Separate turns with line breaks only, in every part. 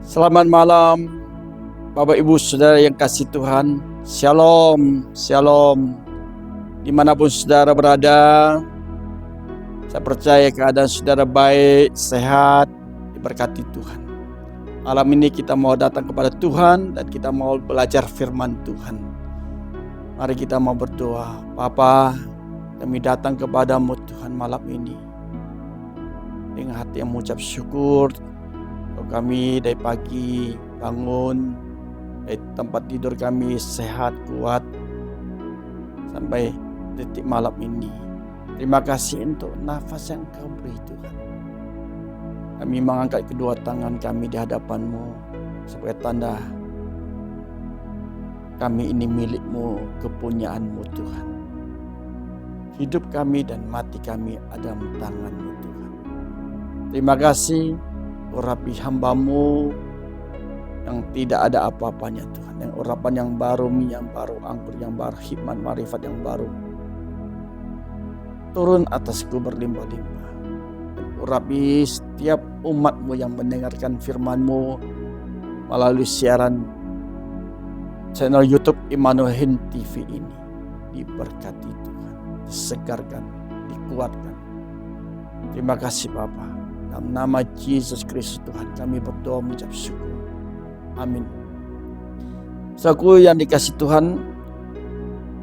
Selamat malam, Bapak Ibu Saudara yang kasih Tuhan. Shalom, shalom. Dimanapun saudara berada, saya percaya keadaan saudara baik, sehat, diberkati Tuhan. Malam ini kita mau datang kepada Tuhan dan kita mau belajar firman Tuhan. Mari kita mau berdoa. Bapa, kami datang kepadamu Tuhan malam ini dengan hati yang mengucap syukur. Kami dari pagi bangun dari tempat tidur kami sehat, kuat sampai detik malam ini. Terima kasih untuk nafas yang Kau beri Tuhan. Kami mengangkat kedua tangan kami di hadapan-Mu sebagai tanda kami ini milik-Mu, kepunyaan-Mu Tuhan. Hidup kami dan mati kami ada dalam tangan-Mu Tuhan. Terima kasih urapi hamba-Mu yang tidak ada apa-apanya Tuhan. Yang urapan yang baru, mie yang baru, anggur yang baru, hikmat marifat yang baru turun atasku berlimpah-limpah. Urapi setiap umat-Mu yang mendengarkan firman-Mu melalui siaran channel YouTube Immanuel TV ini. Diberkati Tuhan, disegarkan, dikuatkan. Terima kasih Bapa. Dalam nama Yesus Kristus Tuhan kami berdoa mengucap syukur. Amin. Saudaraku yang dikasih Tuhan,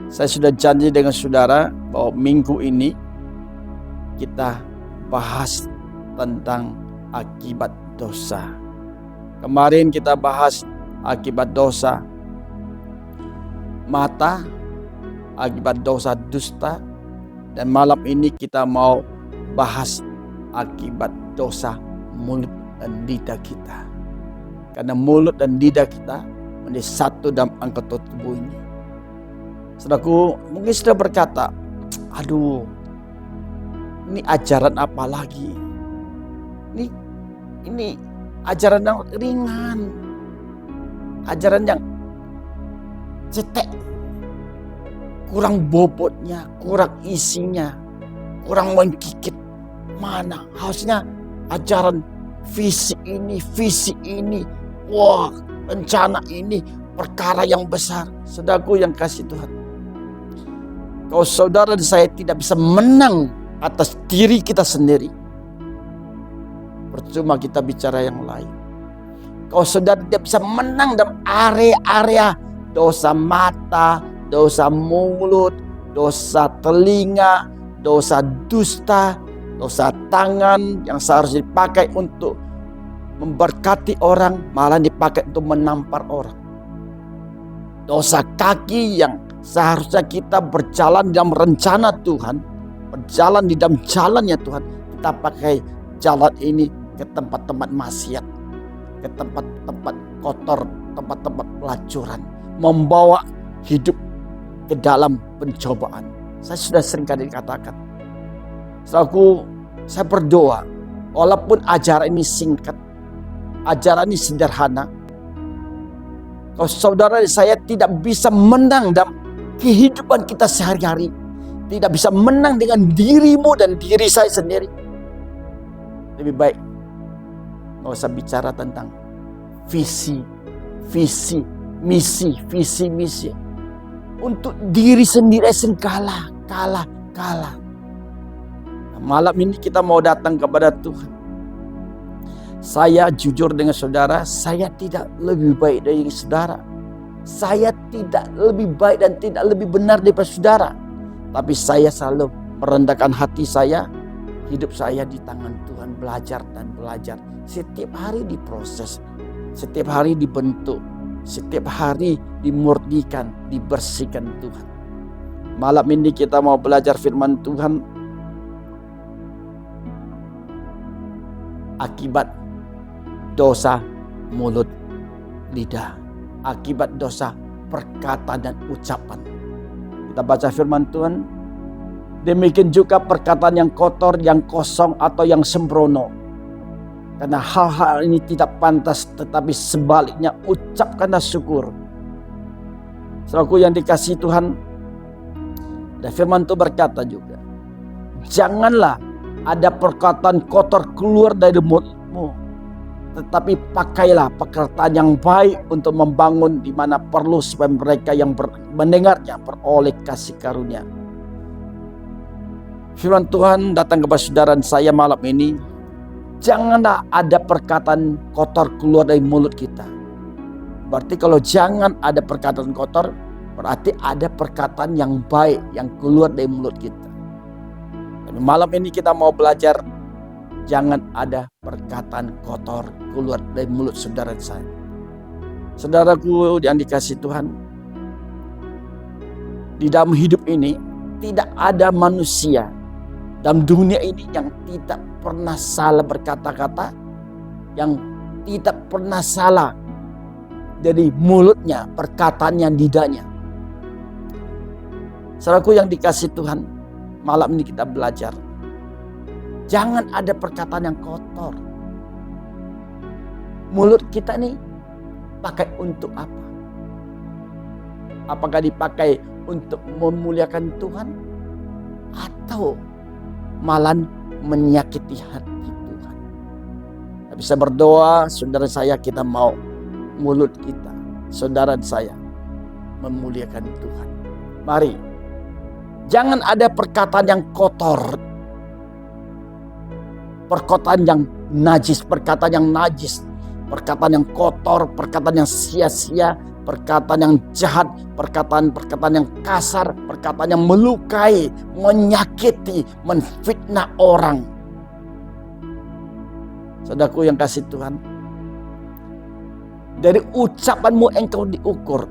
saya sudah janji dengan saudara bahwa minggu ini kita bahas tentang akibat dosa. Kemarin kita bahas akibat dosa mata, akibat dosa dusta, dan malam ini kita mau bahas akibat dosa mulut dan lidah kita. Karena mulut dan lidah kita menjadi satu dalam anggota tubuh ini. Saudaraku, mungkin sudah berkata, aduh, ini ajaran apa lagi? Ini ajaran yang ringan. Ajaran yang cetek. Kurang bobotnya, kurang isinya, kurang menggigit. Mana harusnya ajaran visi ini, wah rencana ini perkara yang besar. Saudaraku yang kasih Tuhan, kalau saudara dan saya tidak bisa menang atas diri kita sendiri, percuma kita bicara yang lain. Kalau saudara tidak bisa menang dalam area-area dosa mata, dosa mulut, dosa telinga, dosa dusta, dosa tangan yang seharusnya dipakai untuk memberkati orang, malah dipakai untuk menampar orang. Dosa kaki yang seharusnya kita berjalan dalam rencana Tuhan, berjalan di dalam jalannya Tuhan, kita pakai jalan ini ke tempat-tempat maksiat, ke tempat-tempat kotor, tempat-tempat pelacuran, membawa hidup ke dalam pencobaan. Saya sudah sering kali katakan, saya berdoa, walaupun ajaran ini singkat, ajaran ini sederhana, kalau saudara saya tidak bisa menang dalam kehidupan kita sehari-hari, tidak bisa menang dengan dirimu dan diri saya sendiri, lebih baik nggak usah bicara tentang visi, misi. Untuk diri sendiri kalah. Malam ini kita mau datang kepada Tuhan. Saya jujur dengan saudara, saya tidak lebih baik dari saudara. Saya tidak lebih baik dan tidak lebih benar daripada saudara. Tapi saya selalu merendahkan hati saya, hidup saya di tangan Tuhan, belajar dan belajar. Setiap hari diproses, setiap hari dibentuk, setiap hari dimurnikan, dibersihkan Tuhan. Malam ini kita mau belajar firman Tuhan. Akibat dosa mulut lidah, akibat dosa perkataan dan ucapan. Kita baca firman Tuhan. Demikian juga perkataan yang kotor, yang kosong atau yang sembrono. Karena hal-hal ini tidak pantas, tetapi sebaliknya ucapkanlah syukur. Saudaraku yang dikasihi Tuhan, dan firman itu berkata juga, janganlah ada perkataan kotor keluar dari mulutmu, Tetapi pakailah perkataan yang baik untuk membangun di mana perlu supaya mereka yang mendengarnya beroleh kasih karunia. Firman Tuhan datang kepada saudara dan saya malam ini. Janganlah ada perkataan kotor keluar dari mulut kita. Berarti kalau jangan ada perkataan kotor, berarti ada perkataan yang baik yang keluar dari mulut kita. Dan malam ini kita mau belajar, jangan ada perkataan kotor keluar dari mulut saudara saya. Saudaraku yang dikasihi Tuhan, di dalam hidup ini tidak ada manusia dalam dunia ini yang tidak pernah salah berkata-kata, yang tidak pernah salah dari mulutnya, perkataan yang lidahnya. Saudaraku yang dikasihi Tuhan, malam ini kita belajar, jangan ada perkataan yang kotor. Mulut kita nih pakai untuk apa? Apakah dipakai untuk memuliakan Tuhan atau malah menyakiti hati Tuhan? Tapi saya berdoa, saudara saya, kita mau mulut kita, saudara saya, memuliakan Tuhan. Mari, jangan ada perkataan yang kotor, perkataan yang najis, perkataan yang kotor, perkataan yang sia-sia, perkataan yang jahat, perkataan yang kasar, perkataan yang melukai, menyakiti, menfitnah orang. Saudaraku yang kasih Tuhan, dari ucapanmu engkau diukur,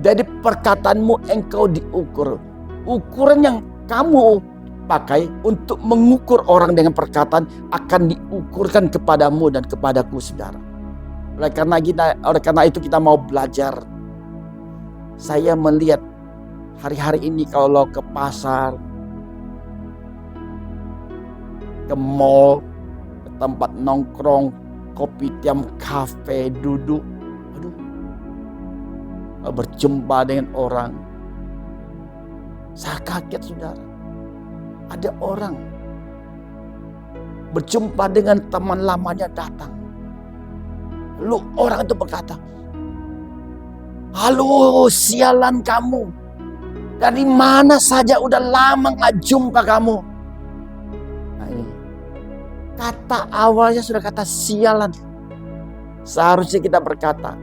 dari perkataanmu engkau diukur. Ukuran yang kamu pakai untuk mengukur orang dengan perkataan akan diukurkan kepadamu dan kepadaku, saudara. Oleh karena itu kita mau belajar. Saya melihat hari-hari ini kalau ke pasar, ke mall, ke tempat nongkrong, kopi tiam, kafe, duduk, berjumpa dengan orang. Saya kaget, saudara. Ada orang berjumpa dengan teman lamanya datang. Lalu orang itu berkata, "Halo, sialan kamu. Dari mana saja, udah lama gak jumpa kamu." Nah ini, kata awalnya sudah kata sialan. Seharusnya kita berkata,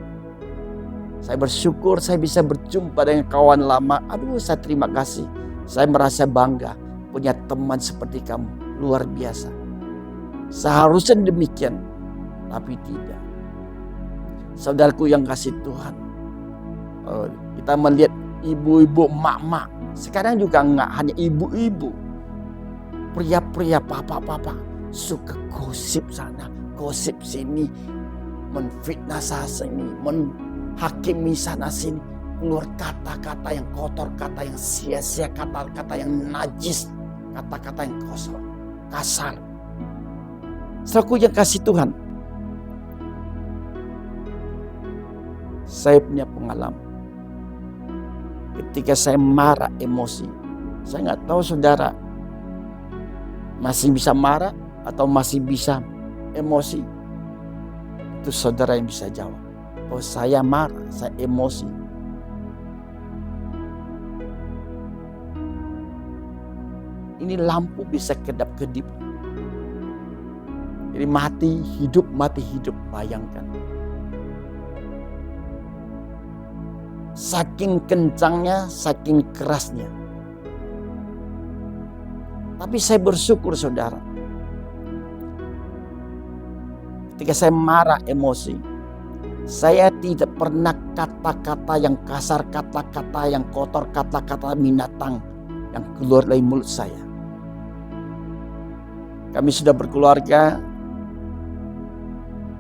saya bersyukur saya bisa berjumpa dengan kawan lama. Aduh, saya terima kasih. Saya merasa bangga punya teman seperti kamu. Luar biasa. Seharusnya demikian. Tapi tidak. Saudaraku yang kasih Tuhan, kita melihat ibu-ibu, mak-mak. Sekarang juga enggak hanya ibu-ibu, pria-pria, papa-papa suka gosip sana, gosip sini, menfitnah sana sini, menghakimi sana sini, keluar kata-kata yang kotor, kata yang sia-sia, kata-kata yang najis, kata-kata yang kosong, kasar. Saudaraku yang kasih Tuhan, saya punya pengalaman. Ketika saya marah, emosi, saya nggak tahu saudara masih bisa marah atau masih bisa emosi. Itu saudara yang bisa jawab. Oh, saya marah, saya emosi. Ini lampu bisa kedap-kedip. Jadi mati hidup, bayangkan. Saking kencangnya, saking kerasnya. Tapi saya bersyukur, saudara. Ketika saya marah, emosi, saya tidak pernah kata-kata yang kasar, kata-kata yang kotor, kata-kata binatang yang keluar dari mulut saya. Kami sudah berkeluarga.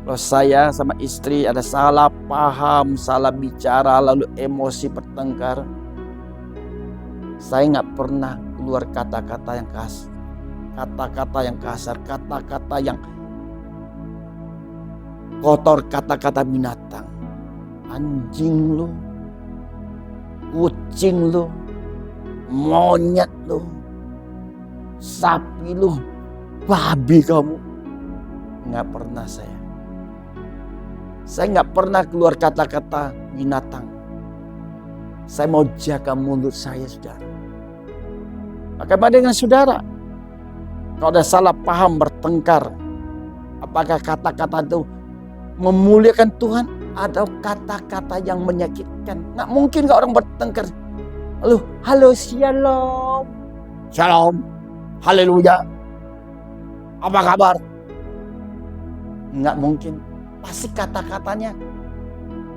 Kalau saya sama istri ada salah paham, salah bicara, lalu emosi bertengkar, saya nggak pernah keluar kata-kata yang kasar, kata-kata yang kotor, kata-kata binatang. Anjing lu, kucing lu, monyet lu, sapi lu, babi kamu. Nggak pernah saya. Saya nggak pernah keluar kata-kata binatang. Saya mau jaga mulut saya, saudara. Bagaimana dengan saudara? Kalau ada salah paham, bertengkar, apakah kata-kata itu memuliakan Tuhan atau kata-kata yang menyakitkan? Nggak mungkin kalau orang bertengkar, lalu halo shalom, shalom, haleluya, apa kabar? Nggak mungkin. Pasti kata-katanya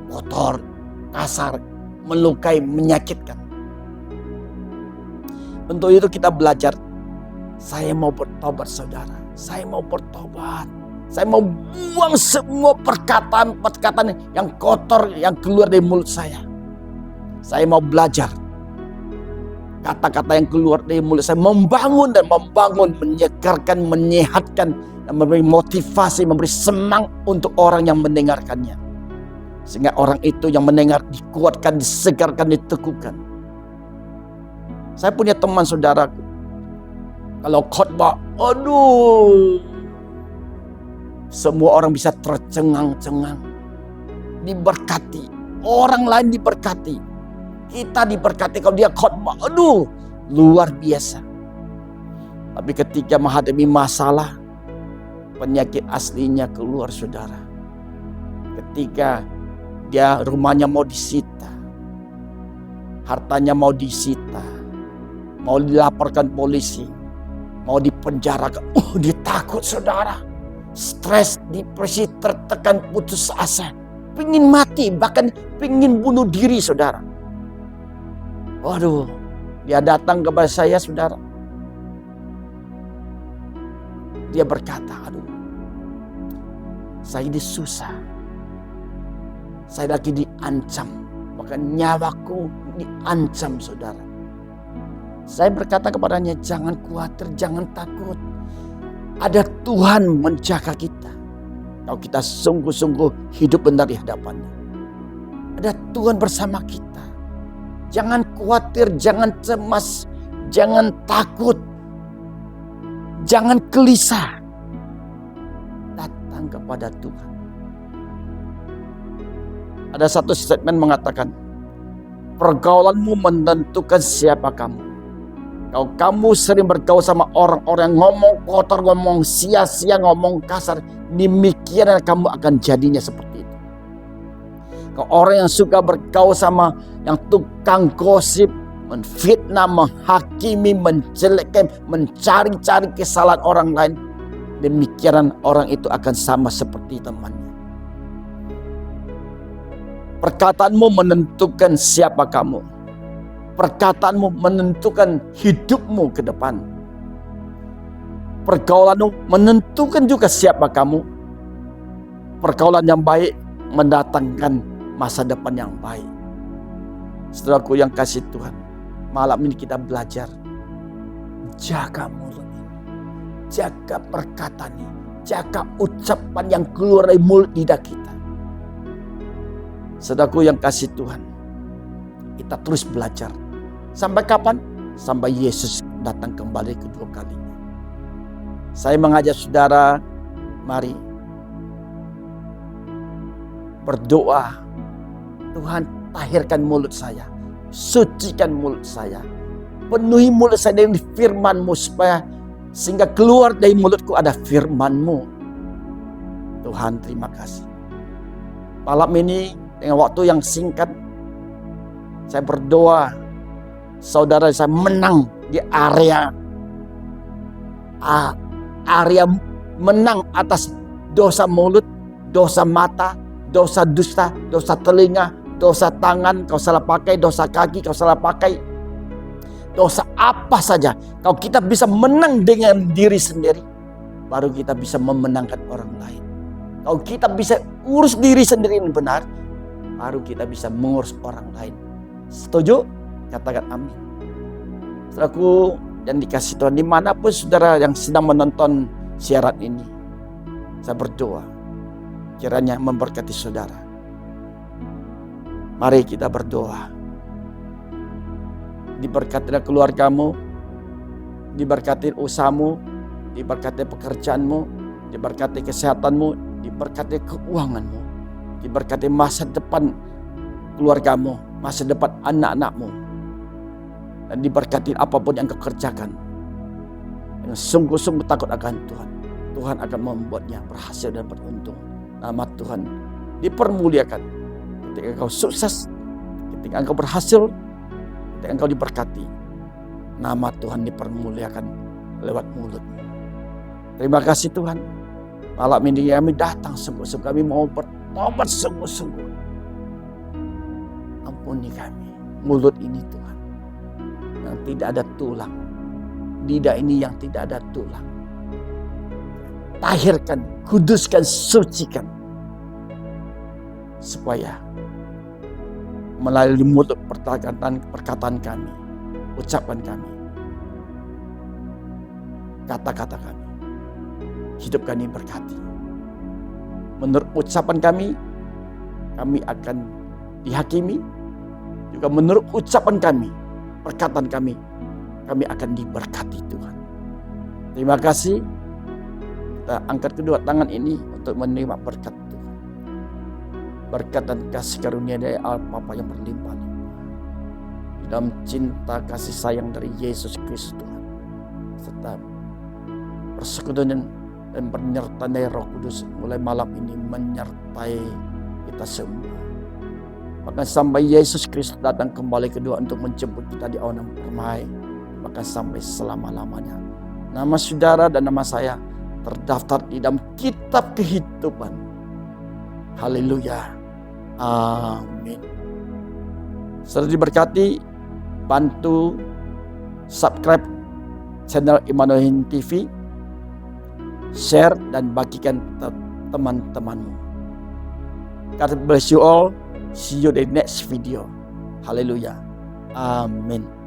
kotor, kasar, melukai, menyakitkan. Untuk itu kita belajar. Saya mau bertobat, saudara. Saya mau bertobat. Saya mau buang semua perkataan-perkataan yang kotor yang keluar dari mulut saya. Saya mau belajar. Kata-kata yang keluar dari mulut saya membangun, menyegarkan, menyehatkan, dan memberi motivasi, memberi semangat untuk orang yang mendengarkannya. Sehingga orang itu yang mendengar dikuatkan, disegarkan, diteguhkan. Saya punya teman saudaraku. Kalau khotbah, aduh, semua orang bisa tercengang-cengang. Diberkati, orang lain diberkati, kita diberkati. Kalau dia khotbah, aduh, luar biasa. Tapi ketika menghadapi masalah, penyakit aslinya keluar, saudara. Ketika dia rumahnya mau disita, hartanya mau disita, mau dilaporkan polisi, mau dipenjarakan, dia takut, saudara. Stres, depresi, tertekan, putus asa, pingin mati, bahkan pingin bunuh diri, saudara. Waduh, dia datang kepada saya, saudara. Dia berkata, aduh, saya ini susah. Saya lagi diancam, bahkan nyawaku diancam, saudara. Saya berkata kepadanya, jangan khawatir, jangan takut. Ada Tuhan menjaga kita. Kalau kita sungguh-sungguh hidup benar di hadapannya. Ada Tuhan bersama kita. Jangan khawatir, jangan cemas, jangan takut. Jangan gelisah. Datang kepada Tuhan. Ada satu statement mengatakan, pergaulanmu menentukan siapa kamu. Kalau kamu sering bergaul sama orang-orang yang ngomong kotor, ngomong sia-sia, ngomong kasar, demikian kamu akan jadinya seperti itu. Kalau orang yang suka bergaul sama yang tukang gosip, menfitnah, menghakimi, menjelekkan, mencari-cari kesalahan orang lain, demikian orang itu akan sama seperti temannya. Perkataanmu menentukan siapa kamu. Perkataanmu menentukan hidupmu ke depan. Pergaulanmu menentukan juga siapa kamu. Pergaulan yang baik mendatangkan masa depan yang baik. Saudaraku yang kasih Tuhan, malam ini kita belajar. Jaga mulut ini. Jaga perkataan ini. Jaga ucapan yang keluar dari mulut lidah kita. Saudaraku yang kasih Tuhan, kita terus belajar. Sampai kapan? Sampai Yesus datang kembali kedua kalinya. Saya mengajak saudara, mari berdoa. Tuhan, tahirkan mulut saya, sucikan mulut saya, penuhi mulut saya dengan firman-Mu, supaya sehingga keluar dari mulutku ada firman-Mu. Tuhan, terima kasih. Malam ini dengan waktu yang singkat, saya berdoa saudara saya menang di area menang atas dosa mulut, dosa mata, dosa dusta, dosa telinga, dosa tangan, kau salah pakai, dosa kaki, kau salah pakai, dosa apa saja. Kalau kita bisa menang dengan diri sendiri, baru kita bisa memenangkan orang lain. Kalau kita bisa urus diri sendiri yang benar, baru kita bisa mengurus orang lain. Setuju? Katakan amin. Saudaraku dan dikasih Tuhan, dimanapun saudara yang sedang menonton siaran ini, saya berdoa kiranya memberkati saudara. Mari kita berdoa. Diberkatilah keluargamu, diberkati usahamu, diberkati pekerjaanmu, diberkati kesehatanmu, diberkati keuanganmu. diberkati masa depan keluargamu, masa depan anak-anakmu, dan diberkati apapun yang kau kerjakan. Yang sungguh-sungguh takut akan Tuhan, Tuhan akan membuatnya berhasil dan beruntung. Nama Tuhan dipermuliakan ketika engkau sukses, ketika engkau berhasil, ketika engkau diberkati. Nama Tuhan dipermuliakan lewat mulutmu. Terima kasih Tuhan. Malam ini kami datang sungguh-sungguh, kami mau bertobat sungguh-sungguh. Ampuni kami, mulut ini Tuhan, yang tidak ada tulang, lidah ini yang tidak ada tulang. Tahirkan, kuduskan, sucikan, supaya melalui mulut perkataan kami, ucapan kami, kata-kata kami, hidup kami berkati. Menurut ucapan kami akan dihakimi. Juga menurut ucapan kami, perkataan kami akan diberkati Tuhan. Terima kasih. Kita angkat kedua tangan ini untuk menerima berkat Tuhan. Berkat dan kasih karunia dari Allah Bapa yang berlimpah-limpah. Di dalam cinta kasih sayang dari Yesus Kristus Tuhan. Serta persekutuan dan penyertaan dari Roh Kudus mulai malam ini menyertai kita semua. Bahkan sampai Yesus Kristus datang kembali kedua untuk menjemput kita di awan yang permai. Bahkan sampai selama-lamanya. Nama saudara dan nama saya terdaftar di dalam kitab kehidupan. Haleluya. Amin. Setelah diberkati, bantu subscribe channel Immanuel TV, share dan bagikan ke teman-temanmu. God bless you all. See you in the next video. Haleluya. Amin.